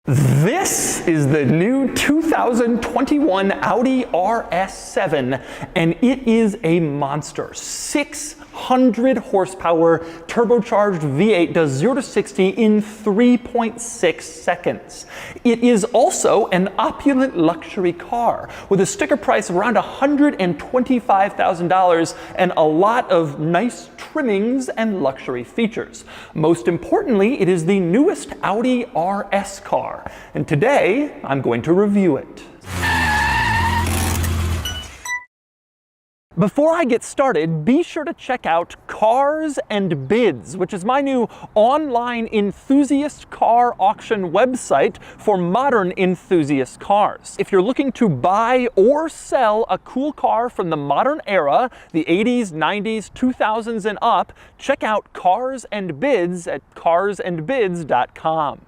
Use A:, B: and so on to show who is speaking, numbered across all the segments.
A: This is the new 2021 Audi RS7, and it is a monster. 600 horsepower turbocharged V8 does 0 to 60 in 3.6 seconds. It is also an opulent luxury car with a sticker price of around $125,000 and a lot of nice trimmings and luxury features. Most importantly, it is the newest Audi RS car, and today I'm going to review it. Before I get started, be sure to check out Cars and Bids, which is my new online enthusiast car auction website for modern enthusiast cars. If you're looking to buy or sell a cool car from the modern era, the 80s, 90s, 2000s and up, check out Cars and Bids at carsandbids.com.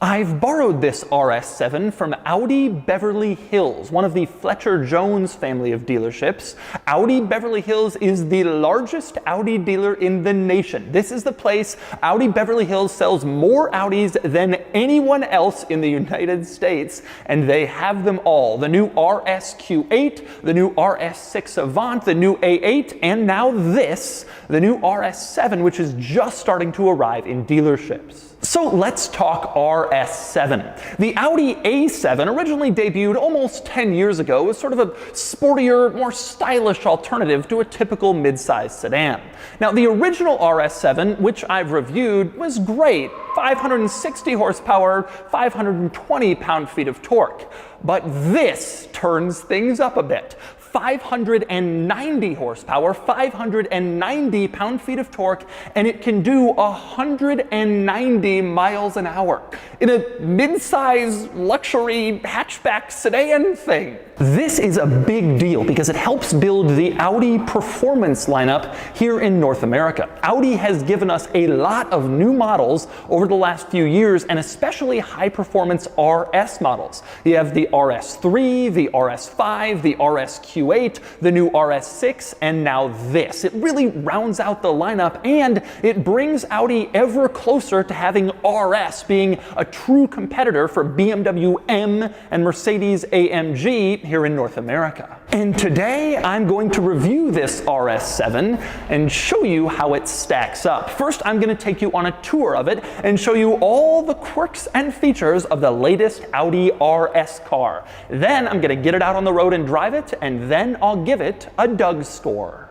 A: I've borrowed this RS7 from Audi Beverly Hills, one of the Fletcher Jones family of dealerships. Audi Beverly Hills is the largest Audi dealer in the nation. This is the place Audi Beverly Hills sells more Audis than anyone else in the United States, and they have them all. The new RSQ8, the new RS6 Avant, the new A8, and now this, the new RS7, which is just starting to arrive in dealerships. So let's talk RS7. The Audi A7 originally debuted almost 10 years ago as sort of a sportier, more stylish alternative to a typical mid-size sedan. Now, the original RS7, which I've reviewed, was great. 560 horsepower, 520 pound-feet of torque. But this turns things up a bit. 590 horsepower, 590 pound-feet of torque, and it can do 190 miles an hour in a mid-size luxury hatchback sedan thing. This is a big deal because it helps build the Audi performance lineup here in North America. Audi has given us a lot of new models over the last few years, and especially high-performance RS models. You have the RS3, the RS5, the RSQ8, the new RS6, and now this. It really rounds out the lineup, and it brings Audi ever closer to having RS being a true competitor for BMW M and Mercedes AMG here in North America. And today I'm going to review this RS7 and show you how it stacks up. First, I'm going to take you on a tour of it and show you all the quirks and features of the latest Audi RS car. Then I'm going to get it out on the road and drive it, and then I'll give it a Doug score.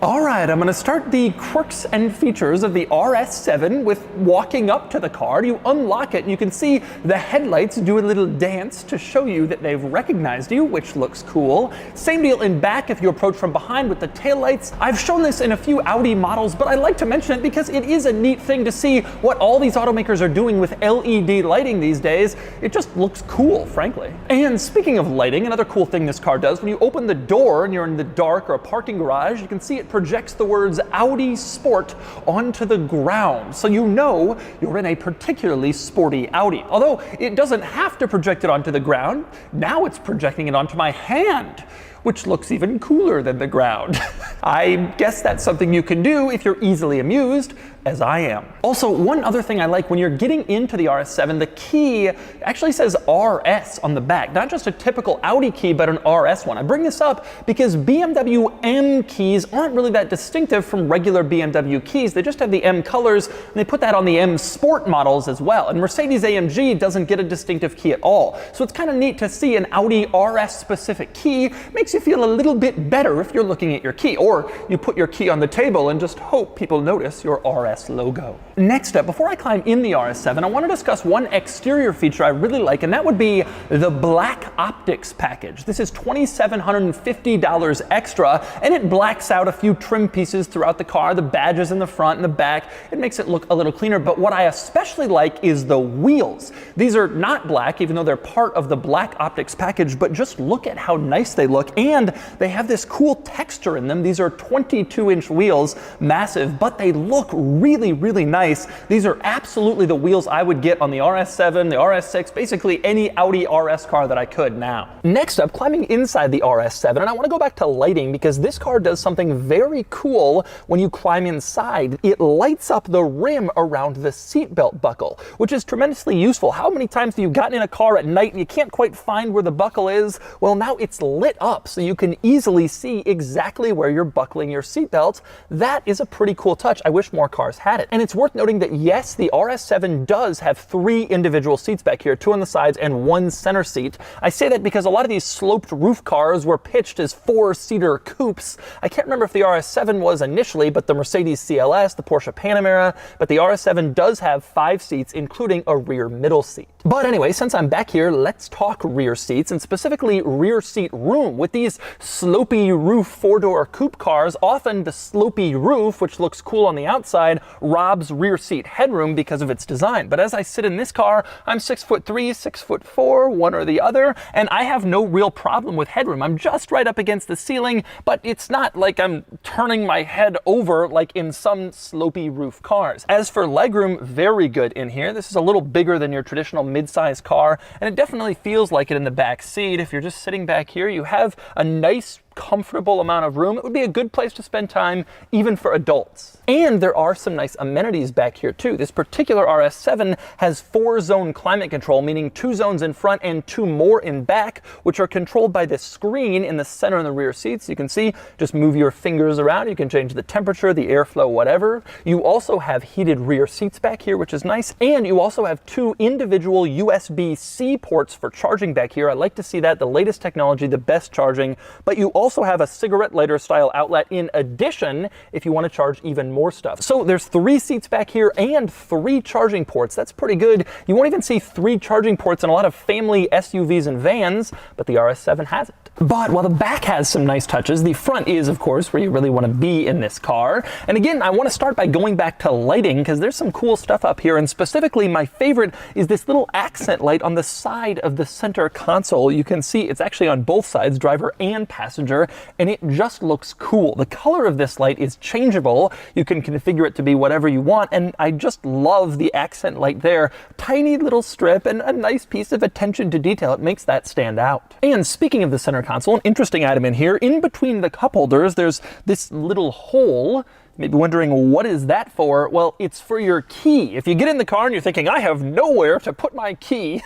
A: Alright, I'm going to start the quirks and features of the RS7 with walking up to the car. You unlock it and you can see the headlights do a little dance to show you that they've recognized you, which looks cool. Same deal in back if you approach from behind with the taillights. I've shown this in a few Audi models, but I like to mention it because it is a neat thing to see what all these automakers are doing with LED lighting these days. It just looks cool, frankly. And speaking of lighting, another cool thing this car does, when you open the door and you're in the dark or a parking garage, you can see it projects the words Audi Sport onto the ground, so you know you're in a particularly sporty Audi. Although it doesn't have to project it onto the ground, now it's projecting it onto my hand, which looks even cooler than the ground. I guess that's something you can do if you're easily amused, as I am. Also, one other thing I like, when you're getting into the RS7, the key actually says RS on the back. Not just a typical Audi key, but an RS one. I bring this up because BMW M keys aren't really that distinctive from regular BMW keys. They just have the M colors, and they put that on the M Sport models as well. And Mercedes AMG doesn't get a distinctive key at all. So it's kind of neat to see an Audi RS specific key. Makes you feel a little bit better if you're looking at your key, or you put your key on the table and just hope people notice your RS logo. Next up, before I climb in the RS7, I want to discuss one exterior feature I really like, and that would be the black optics package. This is $2,750 extra, and it blacks out a few trim pieces throughout the car, the badges in the front and the back. It makes it look a little cleaner, but what I especially like is the wheels. These are not black, even though they're part of the black optics package, but just look at how nice they look, and they have this cool texture in them. These are 22-inch wheels, massive, but they look really, really nice. These are absolutely the wheels I would get on the RS7, the RS6, basically any Audi RS car that I could now. Next up, climbing inside the RS7, and I want to go back to lighting because this car does something very cool when you climb inside. It lights up the rim around the seatbelt buckle, which is tremendously useful. How many times have you gotten in a car at night and you can't quite find where the buckle is? Well, now it's lit up so you can easily see exactly where you're buckling your seatbelt. That is a pretty cool touch. I wish more cars had it. And it's worth noting that yes, the RS7 does have 3 individual seats back here, 2 on the sides and 1 center seat. I say that because a lot of these sloped roof cars were pitched as 4-seater coupes. I can't remember if the RS7 was initially, but the Mercedes CLS, the Porsche Panamera, but the RS7 does have 5 seats, including a rear middle seat. But anyway, since I'm back here, let's talk rear seats, and specifically rear seat room. With these slopey roof 4-door coupe cars, often the slopey roof, which looks cool on the outside, robs rear seat headroom because of its design. But as I sit in this car, I'm 6'3", 6'4", one or the other, and I have no real problem with headroom. I'm just right up against the ceiling, but it's not like I'm turning my head over like in some slopey roof cars. As for legroom, very good in here. This is a little bigger than your traditional mid-size car, and it definitely feels like it in the back seat. If you're just sitting back here, you have a nice comfortable amount of room. It would be a good place to spend time even for adults. And there are some nice amenities back here too. This particular RS7 has 4-zone climate control, meaning 2 zones in front and 2 more in back, which are controlled by this screen in the center and the rear seats. You can see, just move your fingers around. You can change the temperature, the airflow, whatever. You also have heated rear seats back here, which is nice. And you also have 2 individual USB-C ports for charging back here. I like to see that, the latest technology, the best charging, but you also have a cigarette lighter style outlet in addition if you want to charge even more stuff. So there's 3 seats back here and 3 charging ports. That's pretty good. You won't even see 3 charging ports in a lot of family SUVs and vans, but the RS7 has it. But while the back has some nice touches, the front is, of course, where you really want to be in this car. And again, I want to start by going back to lighting because there's some cool stuff up here, and specifically my favorite is this little accent light on the side of the center console. You can see it's actually on both sides, driver and passenger, and it just looks cool. The color of this light is changeable. You can configure it to be whatever you want, and I just love the accent light there. Tiny little strip and a nice piece of attention to detail. It makes that stand out. And speaking of the center console, an interesting item in here, in between the cup holders, there's this little hole. Maybe wondering, what is that for? Well, it's for your key. If you get in the car and you're thinking, I have nowhere to put my key,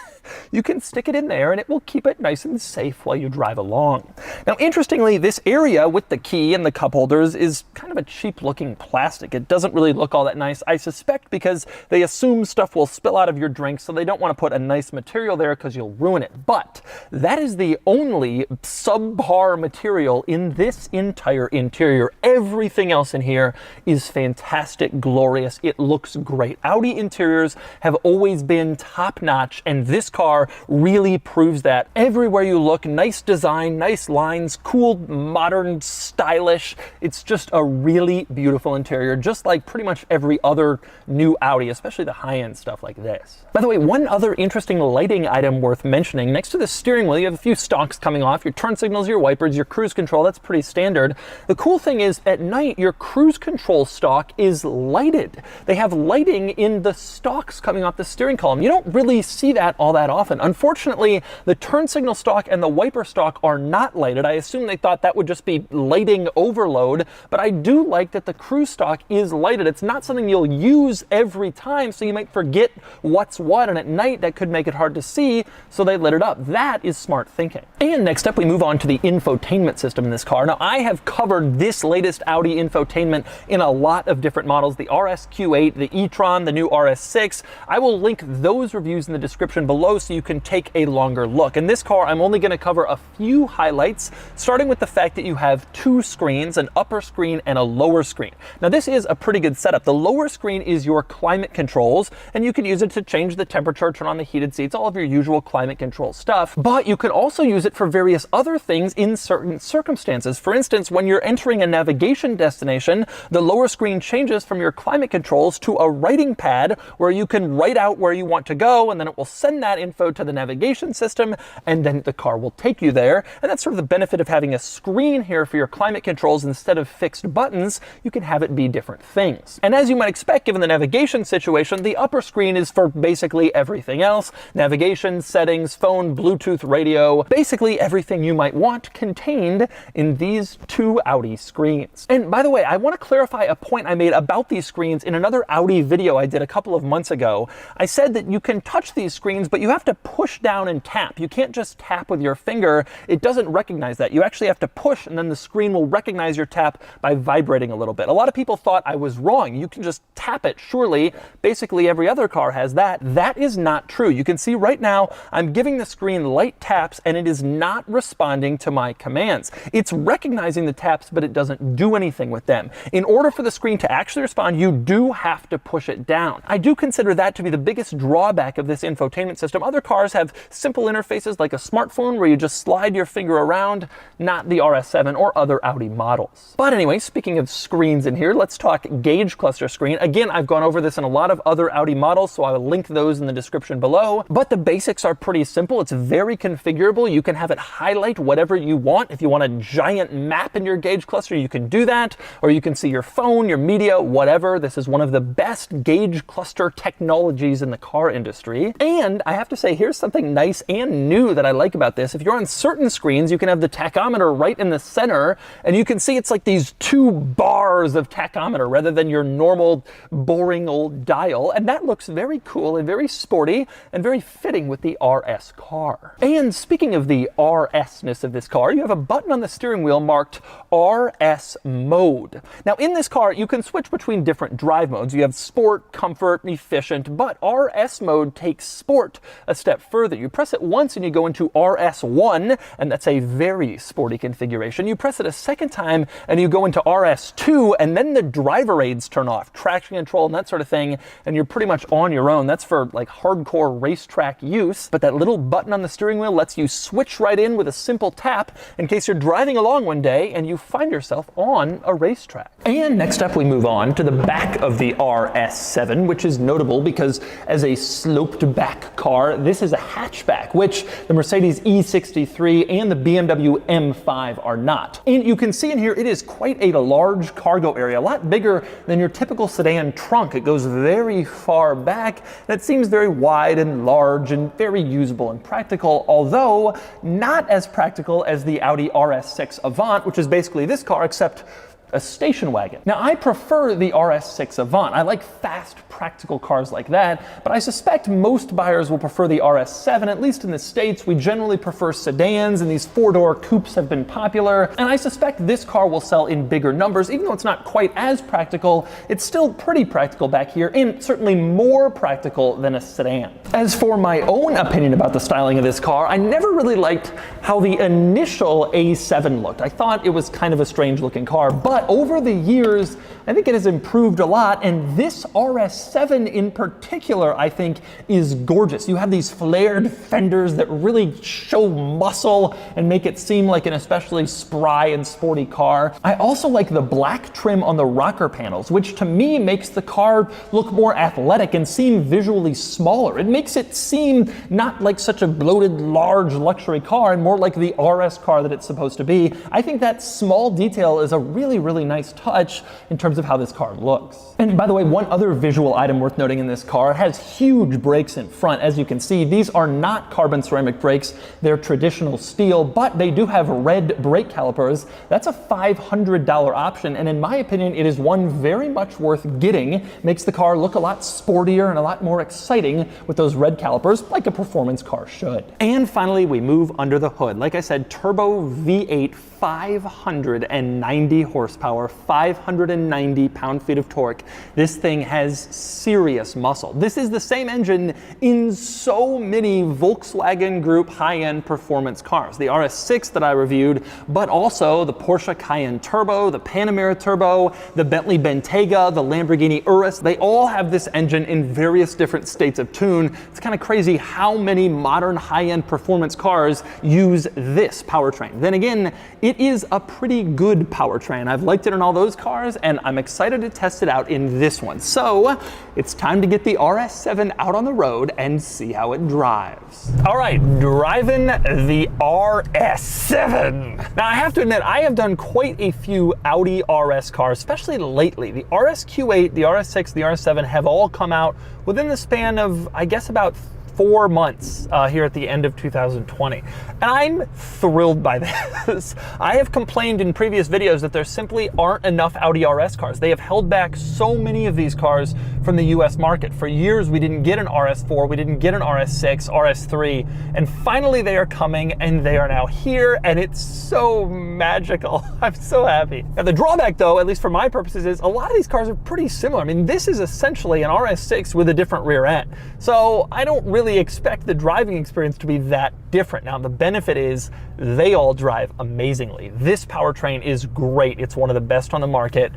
A: you can stick it in there and it will keep it nice and safe while you drive along. Now, interestingly, this area with the key and the cup holders is kind of a cheap looking plastic. It doesn't really look all that nice, I suspect because they assume stuff will spill out of your drink, so they don't want to put a nice material there because you'll ruin it. But that is the only subpar material in this entire interior. Everything else in here is fantastic, glorious. It looks great. Audi interiors have always been top-notch, and this car really proves that. Everywhere you look, nice design, nice lines, cool, modern, stylish. It's just a really beautiful interior, just like pretty much every other new Audi, especially the high-end stuff like this. By the way, one other interesting lighting item worth mentioning, next to the steering wheel, you have a few stalks coming off, your turn signals, your wipers, your cruise control. That's pretty standard. The cool thing is, at night, your cruise control stalk is lighted. They have lighting in the stalks coming off the steering column. You don't really see that all that often. Unfortunately, the turn signal stalk and the wiper stalk are not lighted. I assume they thought that would just be lighting overload, but I do like that the cruise stalk is lighted. It's not something you'll use every time, so you might forget what's what, and at night that could make it hard to see, so they lit it up. That is smart thinking. And next up, we move on to the infotainment system in this car. Now, I have covered this latest Audi infotainment in a lot of different models, the RSQ8, the e-tron, the new RS6. I will link those reviews in the description below so you can take a longer look. In this car, I'm only going to cover a few highlights, starting with the fact that you have 2 screens, an upper screen and a lower screen. Now, this is a pretty good setup. The lower screen is your climate controls, and you can use it to change the temperature, turn on the heated seats, all of your usual climate control stuff. But you can also use it for various other things in certain circumstances. For instance, when you're entering a navigation destination, The lower screen changes from your climate controls to a writing pad where you can write out where you want to go, and then it will send that info to the navigation system, and then the car will take you there. And that's sort of the benefit of having a screen here for your climate controls instead of fixed buttons. You can have it be different things. And as you might expect, given the navigation situation, the upper screen is for basically everything else. Navigation, settings, phone, Bluetooth, radio, basically everything you might want contained in these two Audi screens. And by the way, I want to clarify a point I made about these screens in another Audi video I did a couple of months ago. I said that you can touch these screens, but you have to push down and tap. You can't just tap with your finger. It doesn't recognize that. You actually have to push, and then the screen will recognize your tap by vibrating a little bit. A lot of people thought I was wrong. You can just tap it, surely. Basically, every other car has that. That is not true. You can see right now, I'm giving the screen light taps, and it is not responding to my commands. It's recognizing the taps, but it doesn't do anything with them. In order for the screen to actually respond, you do have to push it down. I do consider that to be the biggest drawback of this infotainment system. Other cars have simple interfaces like a smartphone where you just slide your finger around, not the RS7 or other Audi models. But anyway, speaking of screens in here, let's talk gauge cluster screen. Again, I've gone over this in a lot of other Audi models, so I will link those in the description below. But the basics are pretty simple. It's very configurable. You can have it highlight whatever you want. If you want a giant map in your gauge cluster, you can do that, or you can see your phone, your media, whatever. This is one of the best gauge cluster technologies in the car industry. And I have to say, here's something nice and new that I like about this. If you're on certain screens, you can have the tachometer right in the center, and you can see it's like these two bars of tachometer rather than your normal boring old dial. And that looks very cool and very sporty and very fitting with the RS car. And speaking of the RS-ness of this car, you have a button on the steering wheel marked RS mode. Now in this car, you can switch between different drive modes. You have sport, comfort, efficient, but RS mode takes sport a step further. You press it once and you go into RS1, and that's a very sporty configuration. You press it a second time and you go into RS2, and then the driver aids turn off, traction control and that sort of thing, and you're pretty much on your own. That's for like hardcore racetrack use, but that little button on the steering wheel lets you switch right in with a simple tap in case you're driving along one day and you find yourself on a racetrack. And next up we move on to the back of the RS7, which is notable because as a sloped back car, this is a hatchback, which the Mercedes E63 and the BMW M5 are not. And you can see in here, it is quite a large cargo area, a lot bigger than your typical sedan trunk. It goes very far back, and it seems very wide and large and very usable and practical, although not as practical as the Audi RS6 Avant, which is basically this car except a station wagon. Now, I prefer the RS6 Avant. I like fast, practical cars like that, but I suspect most buyers will prefer the RS7, at least in the States. We generally prefer sedans, and these four-door coupes have been popular, and I suspect this car will sell in bigger numbers. Even though it's not quite as practical, it's still pretty practical back here, and certainly more practical than a sedan. As for my own opinion about the styling of this car, I never really liked how the initial A7 looked. I thought it was kind of a strange looking car, but over the years, I think it has improved a lot, and this RS7 in particular, I think, is gorgeous. You have these flared fenders that really show muscle and make it seem like an especially spry and sporty car. I also like the black trim on the rocker panels, which to me makes the car look more athletic and seem visually smaller. It makes it seem not like such a bloated, large luxury car and more like the RS car that it's supposed to be. I think that small detail is a really nice touch in terms of how this car looks. And by the way, one other visual item worth noting in this car, it has huge brakes in front. As you can see, these are not carbon ceramic brakes, they're traditional steel, but they do have red brake calipers. That's a $500 option, and in my opinion, it is one very much worth getting. Makes the car look a lot sportier and a lot more exciting with those red calipers, like a performance car should. And finally, we move under the hood. Like I said, turbo V8, 590 horsepower, 590 pound-feet of torque. This thing has serious muscle. This is the same engine in so many Volkswagen Group high-end performance cars. The RS6 that I reviewed, but also the Porsche Cayenne Turbo, the Panamera Turbo, the Bentley Bentayga, the Lamborghini Urus. They all have this engine in various different states of tune. It's kind of crazy how many modern high-end performance cars use this powertrain. Then again, it is a pretty good powertrain. I've liked it in all those cars, and I'm I'm excited to test it out in this one. So it's time to get the RS7 out on the road and see how it drives. All right, driving the RS7. Now I have to admit, I have done quite a few Audi RS cars, especially lately. The RSQ8, the RS6, the RS7 have all come out within the span of, I guess, about 4 months here at the end of 2020. And I'm thrilled by this. I have complained in previous videos that there simply aren't enough Audi RS cars. They have held back so many of these cars from the US market. For years, we didn't get an RS4, we didn't get an RS6, RS3, and finally they are coming and they are now here, and it's so magical. I'm so happy. Now the drawback though, at least for my purposes, is a lot of these cars are pretty similar. I mean, this is essentially an RS6 with a different rear end. So I don't really expect the driving experience to be that different. Now the benefit is they all drive amazingly. This powertrain is great. It's one of the best on the market,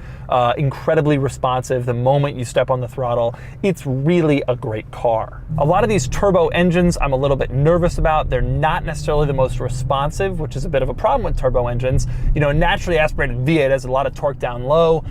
A: incredibly responsive the moment you step on the throttle. It's really a great car. A lot of these turbo engines I'm a little bit nervous about. They're not necessarily the most responsive, which is a bit of a problem with turbo engines. You know, naturally aspirated V8 has a lot of torque down low.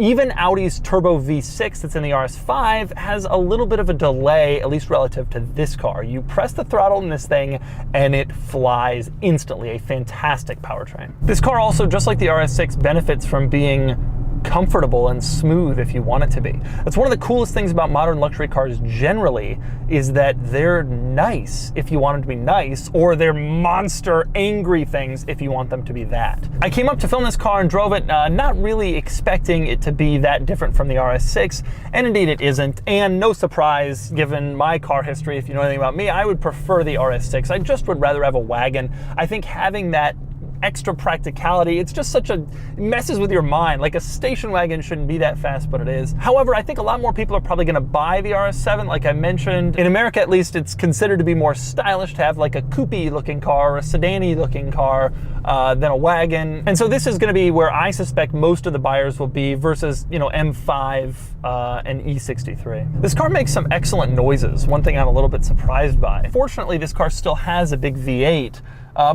A: Even Audi's turbo V6 that's in the RS5 has a little bit of a delay, at least relative to this car. You press the throttle in this thing and it flies instantly. A fantastic powertrain. This car also, just like the RS6, benefits from being comfortable and smooth if you want it to be. That's one of the coolest things about modern luxury cars generally, is that they're nice if you want them to be nice, or they're monster angry things if you want them to be that. I came up to film this car and drove it not really expecting it to be that different from the RS6, and indeed it isn't, and no surprise given my car history. If you know anything about me, I would prefer the RS6. I just would rather have a wagon. I think having that extra practicality, it's just such a, messes with your mind. Like a station wagon shouldn't be that fast, but it is. However, I think a lot more people are probably gonna buy the RS7. Like I mentioned, in America at least, it's considered to be more stylish to have like a coupe looking car or a sedan-y looking car than a wagon. And so this is gonna be where I suspect most of the buyers will be versus, you know, M5 and E63. This car makes some excellent noises. One thing I'm a little bit surprised by. Fortunately, this car still has a big V8,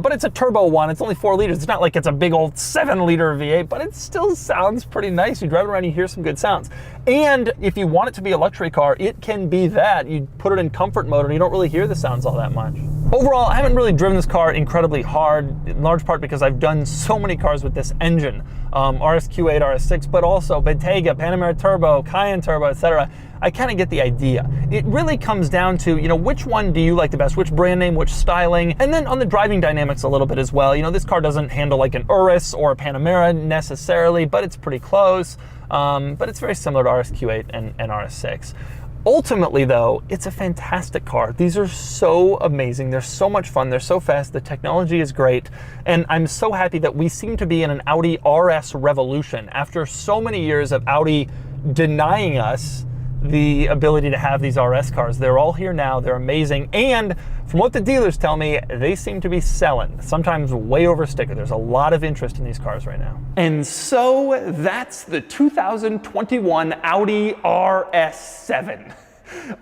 A: but it's a turbo one. It's only 4 liters. It's not like it's a big old 7-liter V8, but it still sounds pretty nice. You drive it around, you hear some good sounds. And if you want it to be a luxury car, it can be that. You put it in comfort mode and you don't really hear the sounds all that much. Overall, I haven't really driven this car incredibly hard, in large part because I've done so many cars with this engine. RSQ8, RS6, but also Bentayga, Panamera Turbo, Cayenne Turbo, etc. I kind of get the idea. It really comes down to, you know, which one do you like the best, which brand name, which styling, and then on the driving dynamics a little bit as well. You know, this car doesn't handle like an Urus or a Panamera necessarily, but it's pretty close. But it's very similar to RSQ8 and RS6. Ultimately though, it's a fantastic car. These are so amazing. They're so much fun. They're so fast. The technology is great. And I'm so happy that we seem to be in an Audi RS revolution after so many years of Audi denying us the ability to have these RS cars. They're all here now. They're amazing. And from what the dealers tell me, they seem to be selling, sometimes way over sticker. There's a lot of interest in these cars right now. And so that's the 2021 Audi RS7.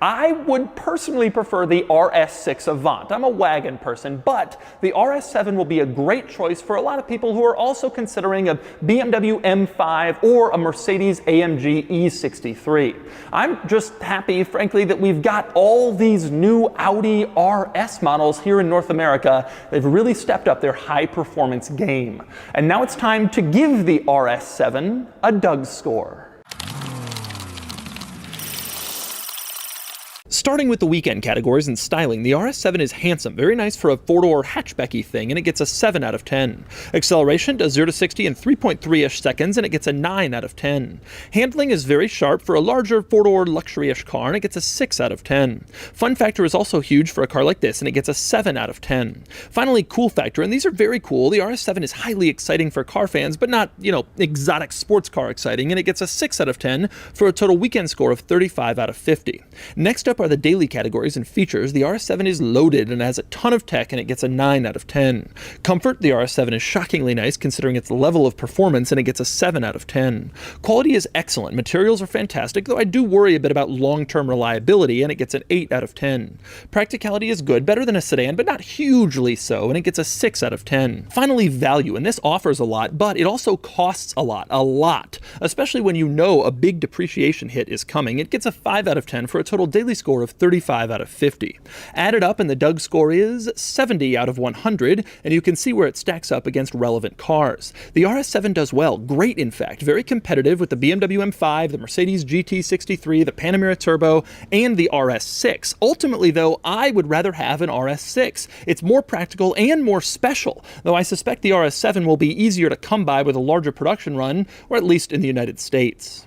A: I would personally prefer the RS6 Avant. I'm a wagon person, but the RS7 will be a great choice for a lot of people who are also considering a BMW M5 or a Mercedes AMG E63. I'm just happy, frankly, that we've got all these new Audi RS models here in North America. They've really stepped up their high performance game. And now it's time to give the RS7 a Doug score. Starting with the weekend categories and styling, the RS7 is handsome, very nice for a 4-door hatchbacky thing, and it gets a 7 out of 10. Acceleration does 0 to 60 in 3.3-ish seconds, and it gets a 9 out of 10. Handling is very sharp for a larger 4-door luxury-ish car, and it gets a 6 out of 10. Fun factor is also huge for a car like this, and it gets a 7 out of 10. Finally, cool factor, and these are very cool. The RS7 is highly exciting for car fans, but not, you know, exotic sports car exciting, and it gets a 6 out of 10 for a total weekend score of 35 out of 50. Next up are the daily categories and features, the RS7 is loaded and has a ton of tech, and it gets a 9 out of 10. Comfort, the RS7 is shockingly nice considering its level of performance, and it gets a 7 out of 10. Quality is excellent, materials are fantastic, though I do worry a bit about long-term reliability, and it gets an 8 out of 10. Practicality is good, better than a sedan, but not hugely so, and it gets a 6 out of 10. Finally, value, and this offers a lot, but it also costs a lot, especially when you know a big depreciation hit is coming. It gets a 5 out of 10 for a total daily score of 35 out of 50. Added up, and the Doug score is 70 out of 100, and you can see where it stacks up against relevant cars. The RS7 does well, great in fact, very competitive with the BMW M5, the Mercedes GT63, the Panamera Turbo, and the RS6. Ultimately though, I would rather have an RS6. It's more practical and more special, though I suspect the RS7 will be easier to come by with a larger production run, or at least in the United States.